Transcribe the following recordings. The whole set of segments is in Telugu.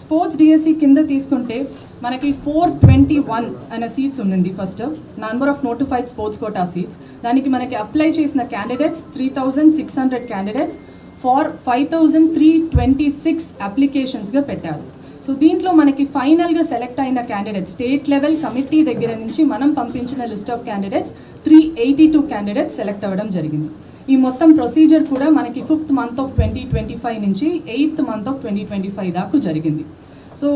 స్పోర్ట్స్ డిఎస్సి కింద తీసుకుంటే మనకి 421 అనే సీట్స్ ఉండింది. First number of notified sports quota seats. దానికి మనకి అప్లై చేసిన క్యాండిడేట్స్ 3600 క్యాండిడేట్స్ ఫార్ 5326 అప్లికేషన్స్గా పెట్టారు. సో దీంట్లో మనకి ఫైనల్గా సెలెక్ట్ అయిన క్యాండిడేట్స్ స్టేట్ లెవెల్ కమిటీ దగ్గర నుంచి మనం పంపించిన list of candidates 382 candidates select అవ్వడం జరిగింది. ఈ మొత్తం ప్రొసీజర్ కూడా మనకి 5th month of 2025 నుంచి 8th month of 2025 దాకా జరిగింది. సో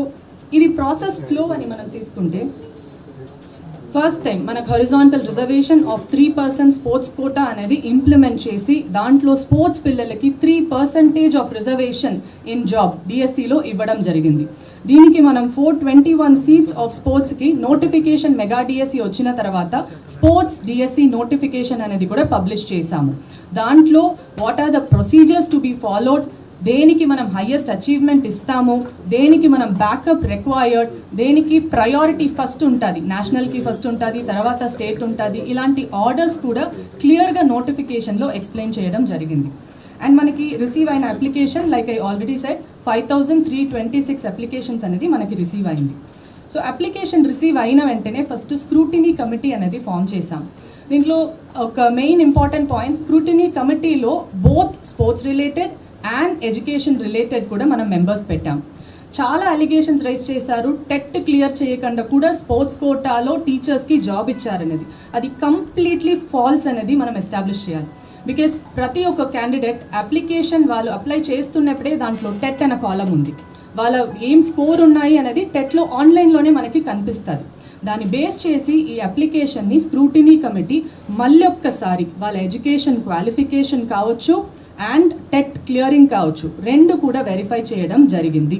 ఇది ప్రాసెస్ ఫ్లో అని మనం తీసుకుంటే ఫస్ట్ టైం మనకు horizontal reservation of 3% sports quota అనేది ఇంప్లిమెంట్ చేసి దాంట్లో స్పోర్ట్స్ పిల్లలకి 3% ఆఫ్ రిజర్వేషన్ ఇన్ జాబ్ డిఎస్సిలో ఇవ్వడం జరిగింది. దీనికి మనం 421 సీట్స్ ఆఫ్ స్పోర్ట్స్కి నోటిఫికేషన్ మెగా డిఎస్సి వచ్చిన తర్వాత స్పోర్ట్స్ డిఎస్సి నోటిఫికేషన్ అనేది కూడా పబ్లిష్ చేశాము. దాంట్లో what are the procedures to be followed, దేనికి మనం హయ్యెస్ట్ అచీవ్మెంట్ ఇస్తాము, దేనికి మనం బ్యాకప్ రిక్వైర్డ్, దేనికి ప్రయారిటీ ఫస్ట్ ఉంటుంది, నేషనల్కి ఫస్ట్ ఉంటుంది, తర్వాత స్టేట్ ఉంటుంది, ఇలాంటి ఆర్డర్స్ కూడా క్లియర్గా నోటిఫికేషన్లో ఎక్స్ప్లెయిన్ చేయడం జరిగింది. అండ్ మనకి రిసీవ్ అయిన application like I already said 5326 applications అనేది మనకి రిసీవ్ అయింది. సో అప్లికేషన్ రిసీవ్ అయిన వెంటనే ఫస్ట్ స్క్రూటినీ కమిటీ అనేది ఫామ్ చేశాం. దీంట్లో ఒక మెయిన్ ఇంపార్టెంట్ పాయింట్, స్క్రూటినీ కమిటీలో both sports related and education related కూడా మనం మెంబర్స్ పెట్టాం. చాలా అలిగేషన్స్ రైజ్ చేశారు, టెట్ క్లియర్ చేయకుండా కూడా స్పోర్ట్స్ కోటాలో టీచర్స్కి జాబ్ ఇచ్చారనేది. అది కంప్లీట్లీ ఫాల్స్ అనేది మనం ఎస్టాబ్లిష్ చేయాలి. బికాస్ ప్రతి ఒక్క క్యాండిడేట్ అప్లికేషన్ వాళ్ళు అప్లై చేస్తున్నప్పుడే దాంట్లో టెట్ అనే కాలం ఉంది. వాళ్ళ ఏం స్కోర్ ఉన్నాయి అనేది టెట్లో ఆన్లైన్లోనే మనకి కనిపిస్తుంది. దాన్ని బేస్ చేసి ఈ అప్లికేషన్ని స్క్రూటినీ కమిటీ మళ్ళీ ఒక్కసారి వాళ్ళ ఎడ్యుకేషన్ క్వాలిఫికేషన్ కావచ్చు అండ్ టెట్ క్లియరింగ్ కావచ్చు, రెండు కూడా వెరిఫై చేయడం జరిగింది.